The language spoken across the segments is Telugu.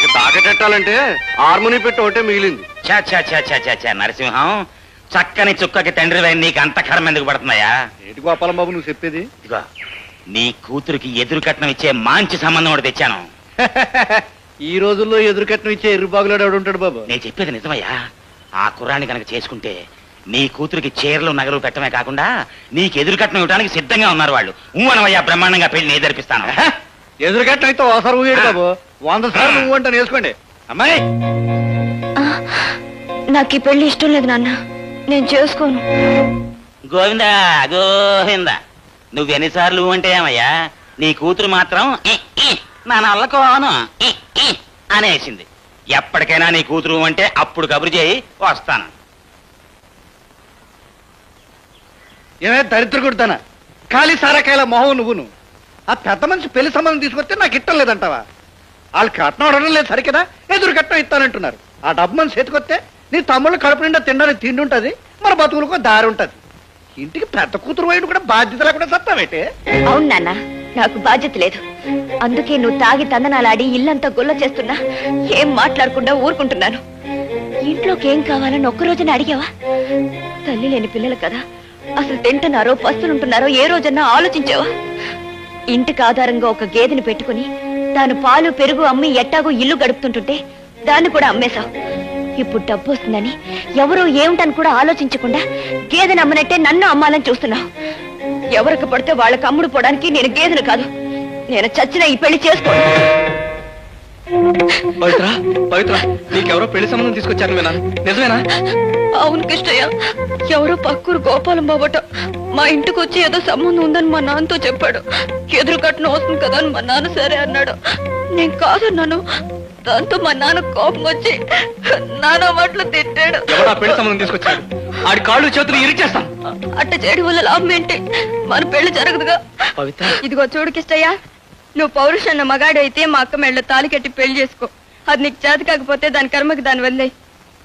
ఇక తాకటెట్టాలంటే హార్మోని పెట్టి ఒకటే మిగిలింది. నరసింహం, చక్కని చుక్కకి తండ్రి వైన నీకు అంత కర్మ ఎందుకు పడుతున్నాయా? ఏంటి గోపాలం బాబు నువ్వు చెప్పేది? ఇదిగో నీ కూతురికి ఎదురు కట్నం ఇచ్చే మంచి సంబంధం ఒకటి తెచ్చాను. ఈ రోజుల్లో ఎదురు కట్నం ఇచ్చే ఎర్రుబాగులాడు ఎవడు ఉంటాడు బాబు? నేను చెప్పేది నిజమయ్యా. ఆ కుర్రాన్ని కనుక చేసుకుంటే నీ కూతురికి చీరలు నగలు పెట్టడమే కాకుండా నీకు ఎదురు కట్నం ఇవ్వడానికి సిద్ధంగా ఉన్నారు వాళ్ళు. అనవయ్యా, బ్రహ్మాండంగా పెళ్లి నేను జరిపిస్తాను. ఎదురు కట్నం అయితే ఓసారి ఊగాడు బాబు, 100 సార్లు నువ్వు అంటే నేర్చుకోండి. అమ్మాయి, నాకు ఈ పెళ్లి ఇష్టం లేదు నాన్న, నేను చేసుకోను. గోవిందా గోవిందా, నువ్వెన్నిసార్లు అంటే ఏమయ్యా, నీ కూతురు మాత్రం నా నల్లకోను అనేసింది. ఎప్పటికైనా నీ కూతురు అంటే అప్పుడు కబురు చేయి, వస్తాను. ఏమే దరిద్ర కొడుతానా, ఖాళీ సారకాయల మొహం నువ్వును. ఆ పెద్ద మనిషి పెళ్లి సంబంధం తీసుకొస్తే నాకు ఇష్టం లేదంటావా? వాళ్ళు కట్నం అడగడం లేదు సరికదా, ఎదురు కట్నం ఇస్తానంటున్నారు. ఆ డబ్బు మన చేతికొస్తే నీ తమ్ముళ్ళు కడుపు నిండా తినడానికి తిండి ఉంటుంది, మన బతుకులకు దారి ఉంటుంది. ఇంటికి పెద్ద కూతురు వైపు కూడా బాధ్యత లేకుండా సత్తావేటే? అవును నాన్న, నాకు బాధ్యత లేదు. అందుకే నువ్వు తాగి తందనాలాడి ఇల్లంతా గుల్ల చేస్తున్నా ఏం మాట్లాడకుండా ఊరుకుంటున్నాను. ఇంట్లోకి ఏం కావాలని ఒక్కరోజున అడిగావా? తల్లి లేని పిల్లలు కదా, అసలు తింటున్నారో పస్తులుంటున్నారో ఏ రోజన్నా ఆలోచించావా? ఇంటికి ఆధారంగా ఒక గేదెని పెట్టుకుని దాని పాలు పెరుగు అమ్మి ఎట్టాగో ఇల్లు గడుపుతుంటుంటే దాన్ని కూడా అమ్మేశావు. ఇప్పుడు డబ్బు వస్తుందని ఎవరో ఏమిటని కూడా ఆలోచించకుండా గేదెని అమ్మనట్టే నన్ను అమ్మాలని చూస్తున్నావు. ఎవరికి పడితే వాళ్ళకి అమ్ముడు పోవడానికి నేను గేదెను కాదు. నేను చచ్చిన ఈ పెళ్లి చేసుకోను. పవిత్ర, పవిత్ర, నీకెవరో పెళ్లి సంబంధం తీసుకొచ్చారు నిజమేనా? అవును కృష్ణయ్య, ఎవరో పక్కూరు గోపాలం బాబట మా ఇంటికి వచ్చి ఏదో సంబంధం ఉందని మా నాన్నతో చెప్పాడు. ఎదురు కట్నం వస్తుంది కదా అని మా నాన్న సరే అన్నాడు. నేను కాదన్నాను. దాంతో మా నాన్న కోపం వచ్చి నాన్న మాటలు తిట్టాడు. ఎవరో పెళ్లి సంబంధం తీసుకొచ్చాడు, ఆడి కాళ్ళు చేతులు ఇరిచేస్తాం. అట్ట చేయడం వల్ల లాభం ఏంటి? మన పెళ్లి జరగదుగా. ఇదిగో చూడు కిష్టయ్య, నువ్వు పౌరుషన్న మగాడైతే మా అక్క మెళ్ళ తాలి కట్టి పెళ్లి చేసుకో. అది నీకు చేత కాకపోతే దాని కర్మకి దాని వల్లే.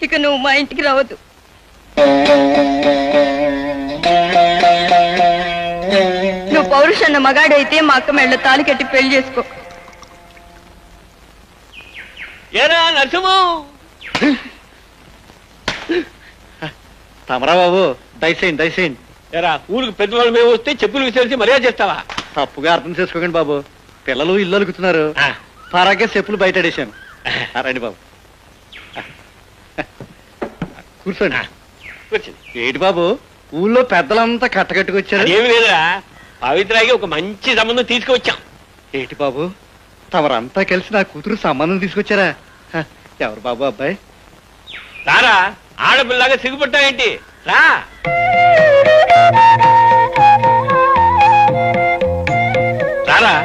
ఇక నువ్వు మా ఇంటికి రావద్దు. నువ్వు పౌరుషన్న మగాడైతే మా అక్క మెళ్ళ తాలి కట్టి పెళ్లి చేసుకో. ఏరా నరసింహం, తమరా బాబు, దయచేయండి దయచేయండి. ఎరా ఊరికి పెద్దవాళ్ళు మేము వస్తే చెప్పులు విసిరిచి మర్యాద చేస్తావా? తప్పుగా అర్థం చేసుకోకండి బాబు, పిల్లలు ఇల్లు అలుగుతున్నారు. పరాగే చెప్పులు బయట అడేశాను. రండి బాబు, కూర్చోండి. ఏంటి బాబు, ఊళ్ళో పెద్దలంతా కట్టకట్టుకొచ్చారు? ఏమి లేదురా, పవిత్రాకి ఒక మంచి సంబంధం తీసుకువచ్చాం. ఏంటి బాబు, తమరంతా కలిసి నా కూతురు సంబంధం తీసుకొచ్చారా? ఎవరు బాబు అబ్బాయి? రారా, ఆడపిల్లగా సిగ్గుపట్టావేంటి? రా. రారా.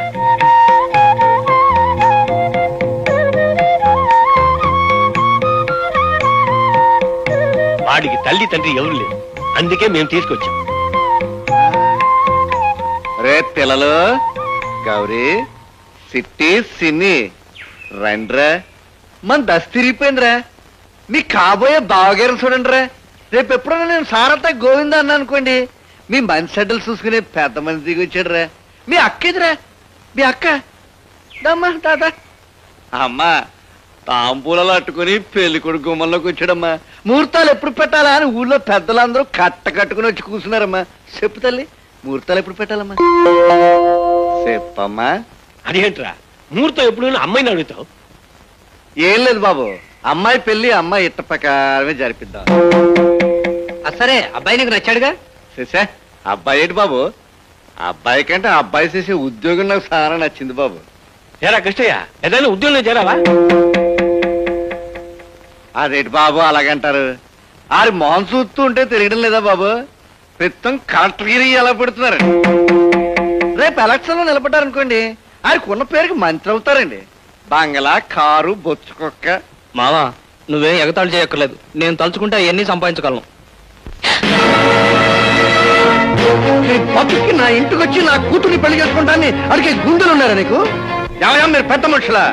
వాడికి తల్లి తండ్రి ఎవరు లేరు, అందుకే మేము తీసుకొచ్చాం. రే పిల్లలు, గౌరీ, సిట్టి, సిన్ని, రండ్రా. మన దశ తిరిగిపోయిందిరా. మీ కాబోయే బావగారు చూడండి రా. రేపు ఎప్పుడైనా నేను సారంతా గోవింద అన్నా అనుకోండి, మీ మంచి సెడ్డలు చూసుకునే పెద్ద మంది దిగి వచ్చాడు రా. మీ అక్క ఎదురా, మీ అక్క దమ్మా తాత. అమ్మా తాంబూలాలు అట్టుకుని పెళ్లి కొడుకు గుమ్మంలోకి వచ్చాడమ్మా. ముహూర్తాలు ఎప్పుడు పెట్టాలా అని ఊళ్ళో పెద్దలందరూ కట్టుకుని వచ్చి కూర్చున్నారమ్మా. చెప్పు తల్లి, ముహూర్తాలు ఎప్పుడు పెట్టాలమ్మా? చెప్పమ్మా. అదేంట్రా, ముహూర్తం ఎప్పుడు అమ్మాయిని అడుగుతావు? ఏం లేదు బాబు, అమ్మాయి పెళ్లి అమ్మాయి ఇట్ట ప్రకారమే జరిపిద్దాం. సరే, అబ్బాయి నీకు నచ్చాడుగా? చేసా అబ్బాయి ఏంటి బాబు, అబ్బాయి కంటే అబ్బాయి చేసే ఉద్యోగం నాకు చాలా నచ్చింది బాబు. ఏరా కృష్ణయ్య, ఏదైనా ఉద్యోగంలో చేరావా? అదేంటి బాబు అలాగంటారు? ఆరి మొహం చూస్తూ ఉంటే తెలియడం లేదా బాబు? ప్రస్తుతం కలెక్టర్గిరి ఎలా పెడుతున్నారు. రేపు ఎలక్షన్ లో నిలబడ్డారనుకోండి, ఆయనకు ఉన్న పేరుకి మంత్రి అవుతారండి. బంగళా, కారు, బొచ్చుకొక్క. మావా, నువ్వేం ఎగతాళి చేయక్కర్లేదు, నేను తలుచుకుంటే అవన్నీ సంపాదించగలను. బతుకి నా ఇంటికి వచ్చి నా కూతుర్ని పెళ్లి చేసుకుంటాన్ని అడిగే గుండెలు ఉన్నారా నీకు? ఏమయ్యా మీరు పెద్ద మనుషులా?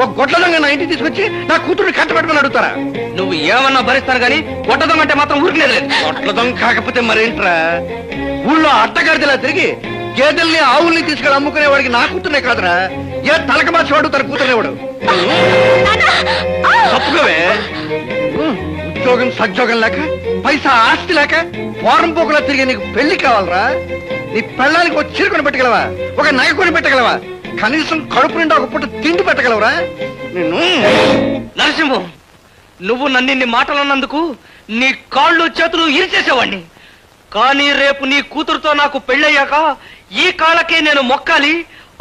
ఒక గొడ్ల దొంగ నా ఇంటికి తీసుకొచ్చి నా కూతుర్ని కట్టబెట్టమని అడుగుతారా? నువ్వు ఏమన్నా భరిస్తాను కానీ గొడ్డ దొంగ అంటే మాత్రం ఊరికలేదు. గొడ్ల దొంగ కాకపోతే మరేంట్రా? ఊళ్ళో అట్టగాడిలా తిరిగి గేదెల్ని ఆవుల్ని తీసుకెళ్ళి అమ్ముకునేవాడికి నా కూతుర్నే కాదురా, ఏ తలక మార్చేవాడు తన కూతుర్నేవాడు. తప్పుకోవే. ఉద్యోగం సద్యోగం లేక పైసా ఆస్తి లేక వారం పోకులా తిరిగి నీకు పెళ్లి కావాలరా? నీ పెళ్ళానికి ఒక చీర కొని పెట్టగలవా? ఒక నగ కొని పెట్టగలవా? కనీసం కడుపు నిండా ఒక పూట తిండి పెట్టగలవరా? నిన్ను నరసింహం, నువ్వు నన్నిన్ని మాటలన్నందుకు నీ కాళ్ళు చేతులు ఇరిచేసేవాణ్ణి. కానీ రేపు నీ కూతురుతో నాకు పెళ్ళయ్యాక ఈ కాళ్ళకే నేను మొక్కాలి.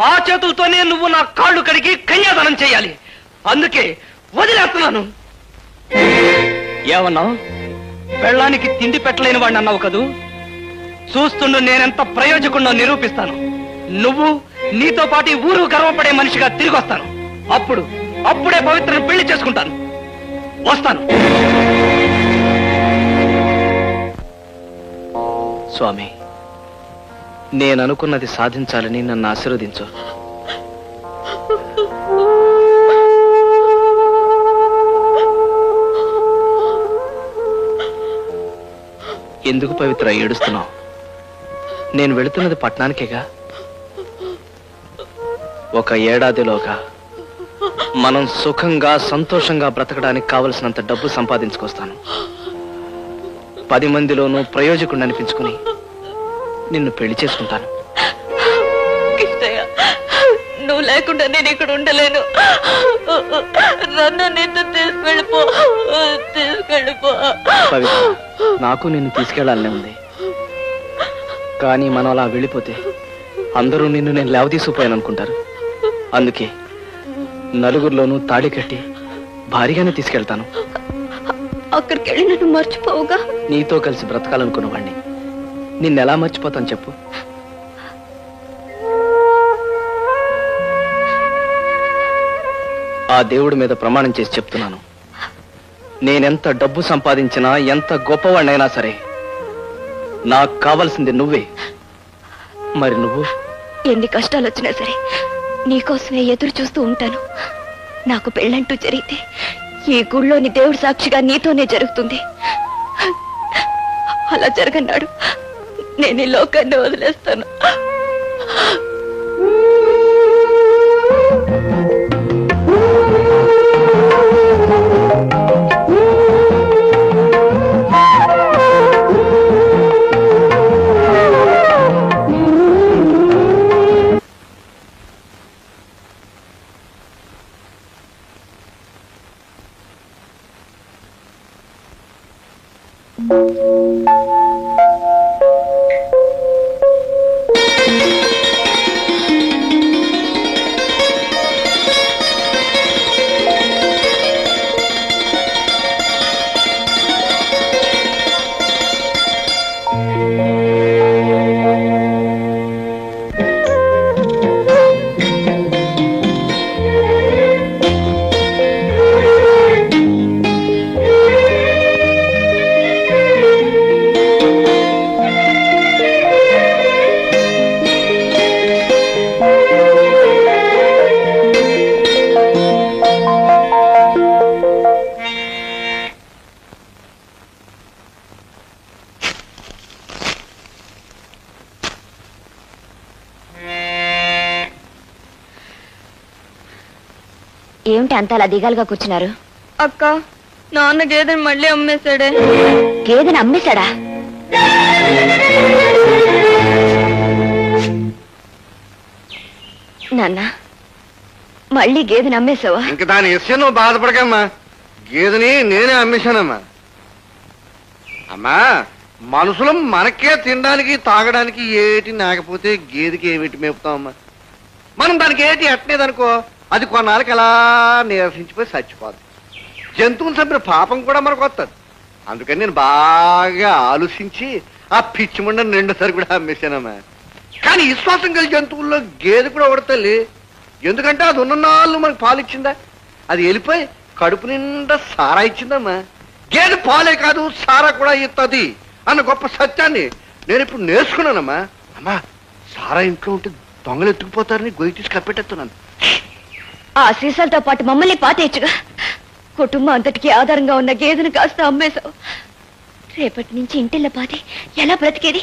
ఆ చేతులతోనే నువ్వు నా కాళ్ళు కడిగి కన్యాదానం చేయాలి. అందుకే వదిలేస్తున్నాను. ఏమన్నావు? పెళ్ళానికి తిండి పెట్టలేని వాడిని అన్నావు కదూ. చూస్తుండు నేనెంత ప్రయోజకుడినో నిరూపిస్తాను. నువ్వు నీతో పాటు ఊరు గర్వపడే మనిషిగా తిరిగి వస్తాను. అప్పుడే పవిత్రను పెళ్లి చేసుకుంటాను. వస్తాను. స్వామి, నేను అనుకున్నది సాధించాలని నన్ను ఆశీర్వదించు. ఎందుకు పవిత్ర ఏడుస్తున్నావు? నేను వెళుతున్నది పట్టణానికేగా. ఒక ఏడాదిలోగా మనం సుఖంగా సంతోషంగా బ్రతకడానికి కావలసినంత డబ్బు సంపాదించుకొస్తాను. 10 మందిలోనూ ప్రయోజకుడిని అనిపించుకుని నిన్ను పెళ్లి చేసుకుంటాను. నువ్వు లేకుండా నేను ఇక్కడ ఉండలేను. నన్ను తీసుకెళ్ళిపో. పవిత్ర, నాకు నిన్ను తీసుకెళ్లాలనే ఉంది. కానీ మనం అలా వెళ్ళిపోతే అందరూ నిన్ను నేను లేవదీసిపోయాను అనుకుంటారు. అందుకే నలుగురిలోనూ తాళి కట్టి భారీగానే తీసుకెళ్తాను. అక్కడికి వెళ్ళి నన్ను మర్చిపోవుగా. నీతో కలిసి బ్రతకాలనుకున్నవాణ్ణి నిన్నెలా మర్చిపోతాను చెప్పు? ఆ దేవుడి మీద ప్రమాణం చేసి చెప్తున్నాను, నేనెంత డబ్బు సంపాదించినా ఎంత గొప్పవాణ్ణైనా సరే నాకు కావాల్సింది నువ్వే. మరి నువ్వు? ఎన్ని కష్టాలు వచ్చినా సరే నీకోసమే ఎదురు చూస్తూ ఉంటాను. నాకు పెళ్ళంటూ జరిగితే ఈ గుళ్ళోని దేవుడి సాక్షిగా నీతోనే జరుగుతుంది. అలా జరగన్నాడు నేను ఈ లోకాన్ని వదిలేస్తాను. ఏమిటి అంత అలా దిగాలుగా కూర్చున్నారు? అక్క, నాన్న గేదెని మళ్ళీ అమ్మేశాడే. గేదెని అమ్మేశాడా? నాన్న, మళ్ళీ గేదెని అమ్మేశావా? ఇంక దాని విషయం నువ్వు బాధపడకమ్మా. గేదెని నేనే అమ్మేశానమ్మా. అమ్మా, మనుషులం మనకే తినడానికి తాగడానికి ఏటి నాకపోతే గేదెకి ఏమిటి మేపుతామమ్మా? మనం దానికి ఏటి ఎట్టలేదనుకో, అది కొన్నాళ్ళకి ఎలా నీరసించిపోయి చచ్చిపోద్ది. జంతువుని చంపిన పాపం కూడా మనకు వస్తుంది. అందుకని నేను బాగా ఆలోచించి ఆ పిచ్చి ముండని 2 కూడా అమ్మేశానమ్మా. కానీ విశ్వాసం కలిగి జంతువుల్లో గేదె కూడా ఒకటి. ఎందుకంటే అది ఉన్న నాళ్ళు మనకు పాలు ఇచ్చిందా, అది వెళ్ళిపోయి కడుపు నిండా సారా ఇచ్చిందమ్మా. గేదె పాలే కాదు సారా కూడా ఇస్తుంది అన్న గొప్ప సత్యాన్ని నేను ఇప్పుడు నేర్చుకున్నానమ్మా. అమ్మా, సారా ఇంట్లో ఉంటే దొంగలు ఎత్తుకుపోతారని గొయ్యి తీసి కప్పెట్టేస్తున్నాను. ఆ సీసాలతో పాటు మమ్మల్ని పాతేయచ్చుగా. కుటుంబం అంతటికి ఆధారంగా ఉన్న గేదెను కాస్త అమ్మేశావు. రేపటి నుంచి ఇంటిల్ల పాతి ఎలా బ్రతికేది?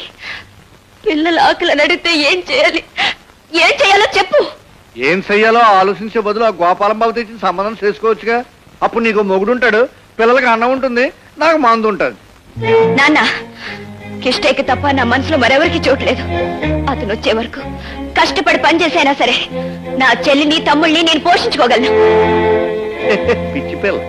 పిల్లల ఆకలి అడిగితే ఏం చేయాలి? ఏం చేయాలో చెప్పు. ఏం చెయ్యాలో ఆలోచించే బదులు ఆ గోపాలం బాబు తెచ్చిన సంబంధం చేసుకోవచ్చుగా. అప్పుడు నీకు మొగుడు ఉంటాడు, పిల్లలకి అన్నం ఉంటుంది, నాకు మందు ఉంటుంది. నాన్న, కిష్టయ్యకి తప్ప నా మనసులో మరెవరికి చోట్లేదు. అతను వచ్చే వరకు కష్టపడి పనిచేసైనా సరే నా చెల్లిని తమ్ముళ్ళని నేను పోషించుకోగలను. పిచ్చి పిల్ల.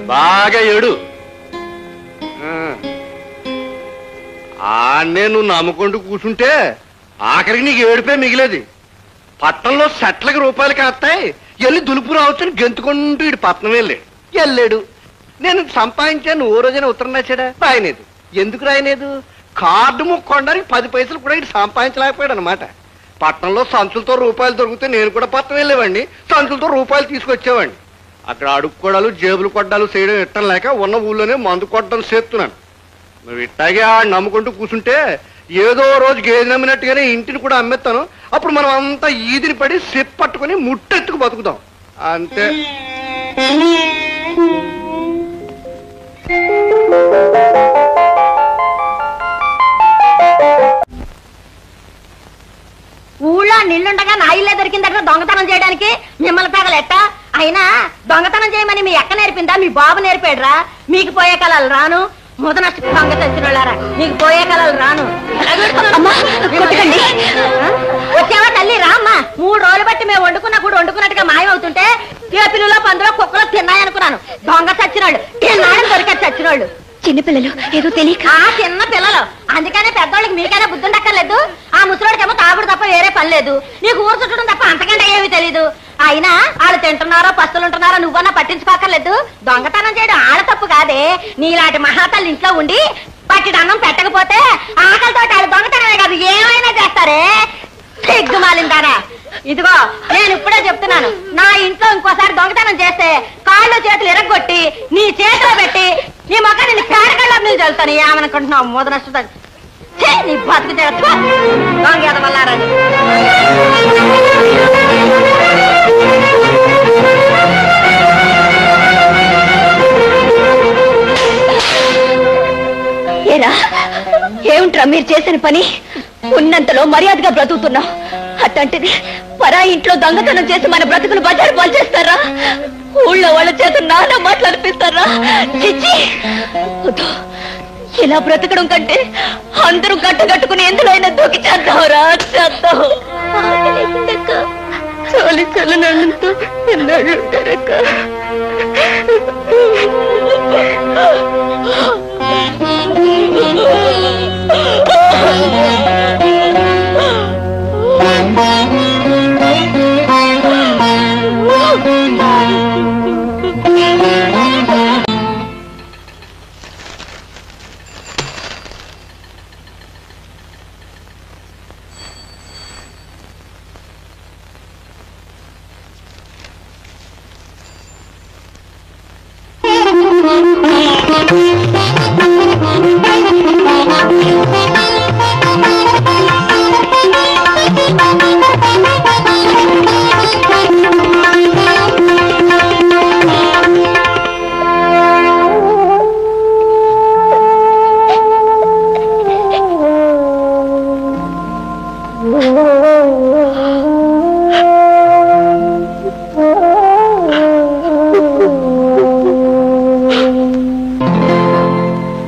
బాగా ఏడు. ఆన్నే నువ్వు నమ్ముకుంటూ కూర్చుంటే ఆఖరికి నీకు ఏడుపే మిగిలేది. పట్టణంలో సెట్లకి రూపాయలు కాస్తాయి, వెళ్ళి దులుపు రావచ్చని గెంతుకుంటూ ఇటు పట్నం వెళ్ళాడు. నేను సంపాదించాను, ఓ రోజైనా ఉత్తరం రాశాడా? రాయలేదు. ఎందుకు రాయలేదు? కార్డు ముక్కొనడానికి 10 పైసలు కూడా ఇటు సంపాదించలేకపోయాడు అనమాట. పట్టణంలో సంచులతో రూపాయలు దొరికితే నేను కూడా పట్నం వెళ్ళేవాడిని, సంచులతో రూపాయలు తీసుకొచ్చేవాడిని. అక్కడ అడుక్కోడాలు జేబులు కొట్టాలు చేయడం ఇట్టం లేక ఉన్న ఊళ్ళోనే మందు కొట్టడం చేస్తున్నాను. నువ్వు ఇట్టాగే నమ్ముకుంటూ కూర్చుంటే ఏదో రోజు గేదె నమ్మినట్టుగానే ఇంటిని కూడా అమ్మేస్తాను. అప్పుడు మనం అంతా ఈదిని పడి సెప్ పట్టుకుని ముట్టెత్తుకు బతుకుతాం అంతే. ఊళ్ళో నిల్లుండగా నా ఇల్లే దొరికిందట దొంగతనం చేయడానికి. మిమ్మల్ని తగలెట్ట అయినా దొంగతనం చేయమని మీ అక్క నేర్పిందా, మీ బాబు నేర్పాడురా? మీకు పోయే కళలు రాను, ముదనష్ట దొంగ తెచ్చినోళ్ళారా, మీకు పోయే కళలు రాను. వచ్చావా తల్లి? రామ్మా. 3 రోజులు బట్టి మేము వండుకున్న కూడా వండుకున్నట్టుగా మాయమవుతుంటే ఏ పిల్లలో పందులో కుక్కలో తిన్నాయనుకున్నాను. దొంగ చచ్చినోళ్ళు తిన్నాడని దొరికారు చచ్చినోళ్ళు. చిన్నపిల్లలు ఏదో తెలియక. చిన్న పిల్లలు, అందుకనే పెద్దోళ్ళకి మీకైనా బుద్ధి ఉండక్కర్లేదు. ఆ ముసలోడికేమో తాగుడు తప్ప వేరే పని లేదు, నీకు ఊరు చుట్టడం తప్ప అంతకంటే ఏమీ తెలీదు. అయినా వాళ్ళు తింటున్నారో పస్తులుంటున్నారో నువ్వన్నా పట్టించుకోకర్లేదు. దొంగతనం చేయడం ఆడ తప్పు కాదే. నీలాంటి మహాతల్లి ఇంట్లో ఉండి పట్టిడి అన్నం పెట్టకపోతే ఆకలితో వాళ్ళు దొంగతనమే కాదు ఏమైనా చేస్తారే. సిగ్గుమాలిందారా. ఇదిగో నేను ఇప్పుడే చెప్తున్నాను, నా ఇంట్లో ఇంకోసారి దొంగతనం చేస్తే కాళ్ళు చేతులు ఎరగొట్టి నీ చేతిలో పెట్టి నీ మొక్క నేను కారకల్లో నీళ్ళు చల్లుతాను. ఏమనుకుంటున్నావు? ముదనష్ట నీ బతుకు చేస్తా దొంగ వల్లారని. ఏరా, ఏమిట్రా మీరు చేసిన పని? ఉన్నంతలో మర్యాదగా బ్రతుకుతున్నావు, అట్లాంటిది పరా ఇంట్లో దొంగతనం చేసి మన బ్రతుకులు బజారు పనిచేస్తారా? ఊళ్ళో వాళ్ళ చేత నానా మాట్లాడిపిస్తారా? చిచ్చి, ఇలా బ్రతకడం కంటే అందరూ కట్టుకుని ఎందులో అయినా దూకి చేద్దావురా, చేద్దావు. చాలి చల్లనంతో ఎన్నాళ్ళు ఉంటారక్క.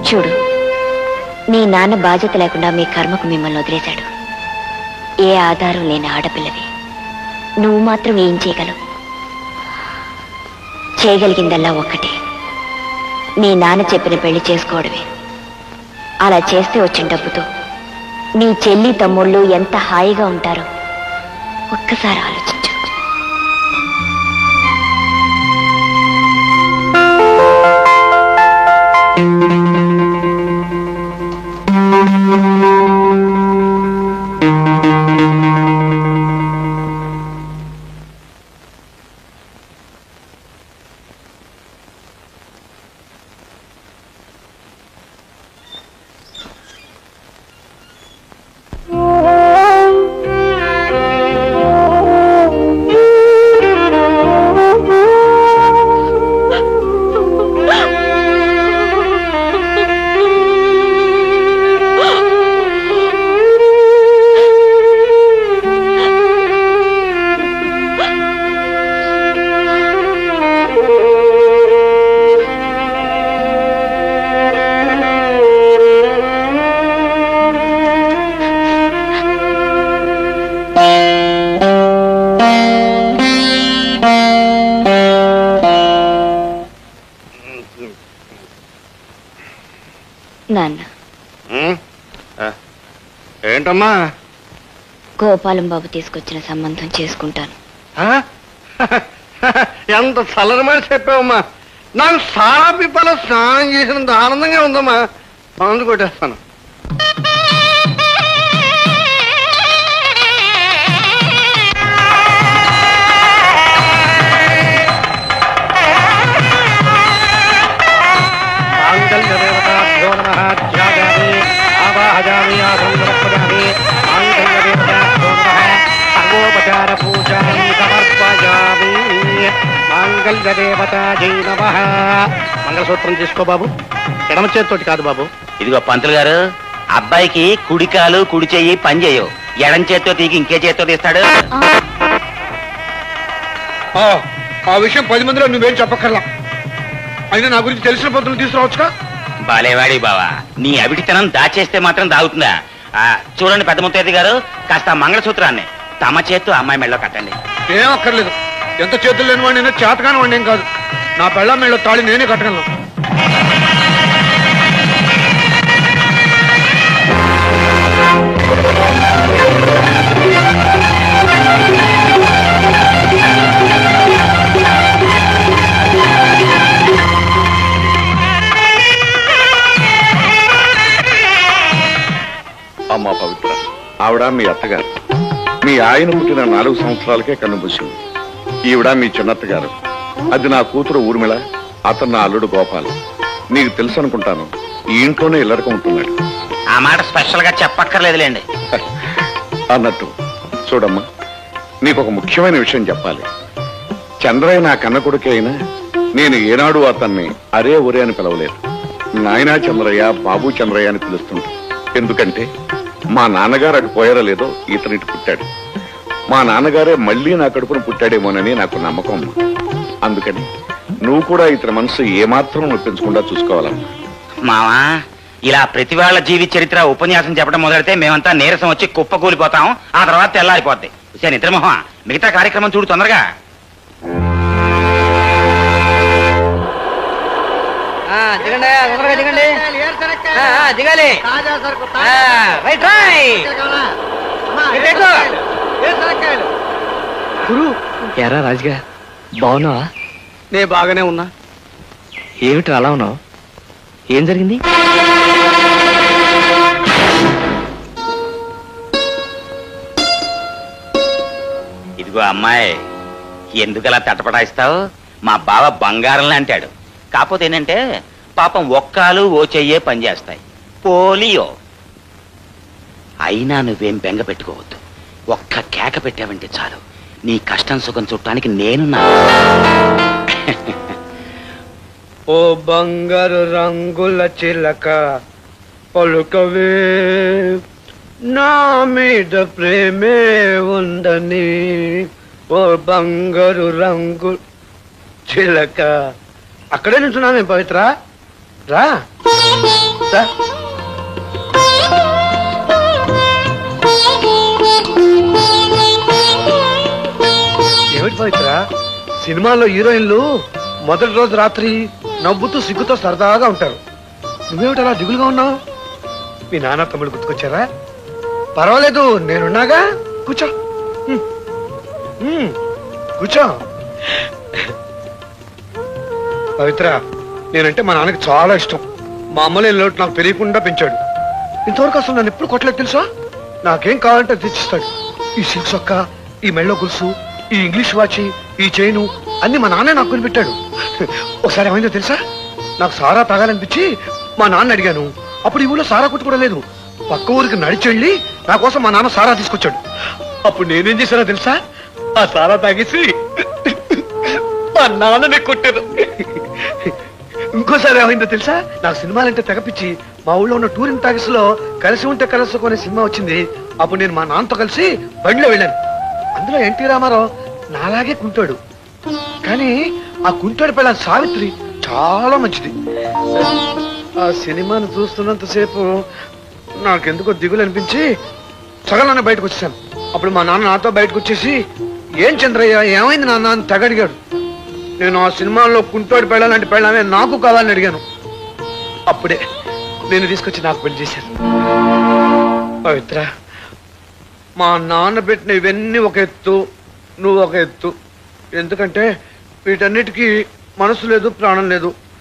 చూడు, మీ నాన్న బాధ్యత లేకుండా మీ కర్మకు మిమ్మల్ని వదిలేశాడు. ఏ ఆధారం లేని ఆడపిల్లవి నువ్వు మాత్రం ఏం చేయగలవు? చేయగలిగిందల్లా ఒక్కటే, మీ నాన్న చెప్పిన పెళ్లి చేసుకోవడమే. అలా చేస్తే వచ్చిన డబ్బుతో నీ చెల్లి తమ్ముళ్ళు ఎంత హాయిగా ఉంటారో ఒక్కసారి ఆలోచించు. నాన్న ఏంటమ్మా? గోపాలం బాబు తీసుకొచ్చిన సంబంధం చేసుకుంటాను. ఎంత చల్లరమని చెప్పావమ్మా. నాకు సారా పిప్పలో స్నానం చేసినంత ఆనందంగా ఉందమ్మా. మందు కొట్టేస్తాను. మంగళసూత్రం తీసుకో బాబు. ఎడమ చేతితోటి కాదు బాబు. ఇదిగో పంతులు గారు, అబ్బాయికి కుడికాలు కుడి చెయ్యి పని చేయవు. ఎడం చేత్తో తీగి ఇంకే చేత్తో తీస్తాడు. ఆ విషయం 10 మందిలో నువ్వేం చెప్పక్కర్లా. అయినా నా గురించి తెలిసిన పంతులు తీసుకురావచ్చుగా. బాలేవాడి బావా, నీ అవిటితనం దాచేస్తే మాత్రం దాగుతుందా? చూడండి పెద్ద ముత్తైదు గారు, కాస్త మంగళసూత్రాన్ని తమ చేత్తో అమ్మాయి మెళ్ళలో కట్టండి. ఏం అక్కర్లేదు. ఎంత చేతులు లేని వాడిని చేతకాని వాడిని ఏం కాదు. నా పెళ్ళ మెళ్ళలో తాళి నేనే కట్టగలను. అమ్మా పవిత్ర, ఆవిడ మీ అత్తగారు. మీ ఆయన పుట్టిన 4 సంవత్సరాలకే కన్నుమూసింది. ఈవిడ మీ చిన్నత్తగారు. అది నా కూతురు ఊర్మిళ, అతను నా అల్లుడు గోపాల్. నీకు తెలుసు అనుకుంటాను, ఈ ఇంట్లోనే ఇల్లరకం ఉంటున్నాడు. ఆ మాట స్పెషల్ గా చెప్పక్కర్లేదులేండి. అన్నట్టు చూడమ్మా, నీకు ఒక ముఖ్యమైన విషయం చెప్పాలి. చంద్రయ్య నా కన్న కొడుకే అయినా నేను ఏనాడు అతన్ని అరే ఒరే అని పిలవలేదు. నాయనా చంద్రయ్య, బాబు చంద్రయ్య అని పిలుస్తుంటా. ఎందుకంటే మా నాన్నగారు అటు పోయారో లేదో ఇతనిటి పుట్టాడు. మా నాన్నగారే మళ్ళీ నా కడుపును పుట్టాడేమోనని నాకు నమ్మకం. అందుకని నువ్వు కూడా ఇతని మనసు ఏమాత్రం నొప్పించకుండా చూసుకోవాలమ్మా. మావా, ఇలా ప్రతి వాళ్ళ జీవిత చరిత్ర ఉపన్యాసం చెప్పడం మొదలైతే మేమంతా నీరసం వచ్చి కుప్ప కూలిపోతాం. ఆ తర్వాత తెల్లారిపోద్ది. నిద్రమోహం, మిగతా కార్యక్రమం చూడు తొందరగా. దిగండి, తొందరగా దిగండి. దిగాలి. Right right. గురు, ఎరా రాజుగా, బాగున్నావా? నే బాగానే ఉన్నా. ఏమిటి అలా ఉన్నావు? ఏం జరిగింది? ఇదిగో అమ్మాయి, ఎందుకలా తటపటాయిస్తావు? మా బావ బంగారంలా అంటాడు. కాకపోతే ఏంటంటే పాపం ఒక్కాలు ఓ చెయ్యే పనిచేస్తాయి. పోలియో. అయినా నువ్వేం బెంగ పెట్టుకోవద్దు. ఒక్క కేక పెట్టావంటే చాలు, నీ కష్టం సుఖం చుట్టానికి నేనున్నా. ఓ బంగారు రంగుల చిలక పలుకవే, నా మీద ప్రేమే ఉందని. ఓ బంగారు రంగు చిలక. అక్కడే నించున్నామే పవిత్ర. రా రా. ఏమిటి పవిత్ర, సినిమాల్లో హీరోయిన్లు మొదటి రోజు రాత్రి నవ్వుతూ సిగ్గుతో సరదాగా ఉంటారు. నువ్వేమిటి అలా దిగులుగా ఉన్నావు? మీ నాన్న తమ్ముడు గుర్తుకొచ్చారా? పర్వాలేదు, నేనున్నాగా. కూర్చో కూర్చో. పవిత్ర, నేనంటే మా నాన్నకి చాలా ఇష్టం. మా అమ్మలే లోటు నాకు తెలియకుండా పెంచాడు. ఇంతవరకు అసలు నన్ను ఎప్పుడు కొట్టలేదు తెలుసా? నాకేం కావాలంటే తెచ్చిస్తాడు. ఈ సిల్క్ సొక్క, ఈ మెళ్ళో గులుసు, ఈ ఇంగ్లీష్ వాచి, ఈ చైను అన్ని మా నాన్నే నాకు కొనిపెట్టాడు. ఒకసారి ఏమైందో తెలుసా? నాకు సారా తాగాలనిపించి మా నాన్న అడిగాను. అప్పుడు ఈ ఊళ్ళో సారా కొట్టు కూడా లేదు. పక్క ఊరికి నడిచెళ్ళి నా కోసం మా నాన్న సారా తీసుకొచ్చాడు. అప్పుడు నేనేం చేశానో తెలుసా? ఆ సారా తాగేసి మా నాన్నని కొట్టాను. ఇంకోసారి ఏమైందో తెలుసా? నాకు సినిమాలంటే తెగపిచ్చి మా ఊళ్ళో ఉన్న టూరింగ్ టాకీస్ లో కలిసి ఉంటే కలుసుకోనే సినిమా వచ్చింది. అప్పుడు నేను మా నాన్నతో కలిసి బండిలో వెళ్ళాను. అందులో ఎన్టీ రామారావు నాలాగే కుంటాడు. కానీ ఆ కుంటాడు పిల్ల సావిత్రి చాలా మంచిది. ఆ సినిమాను చూస్తున్నంతసేపు నాకెందుకో దిగులు అనిపించి సగంలోనే బయటకు వచ్చేసాను. అప్పుడు మా నాన్న నాతో బయటకు వచ్చేసి, ఏం చంద్రయ్య ఏమైంది నాన్న అని తెగడిగాడు. నేను ఆ సినిమాలో కుంటోడి పెళ్ళాలంటే పెళ్ళామే నాకు కావాలని అడిగాను. అప్పుడే నేను తీసుకొచ్చి నాకు పెళ్లి చేశారు. పవిత్ర, మా నాన్న పెట్టిన ఇవన్నీ ఒక ఎత్తు, నువ్వు ఒక ఎత్తు. ఎందుకంటే వీటన్నిటికీ మనసు లేదు, ప్రాణం లేదు.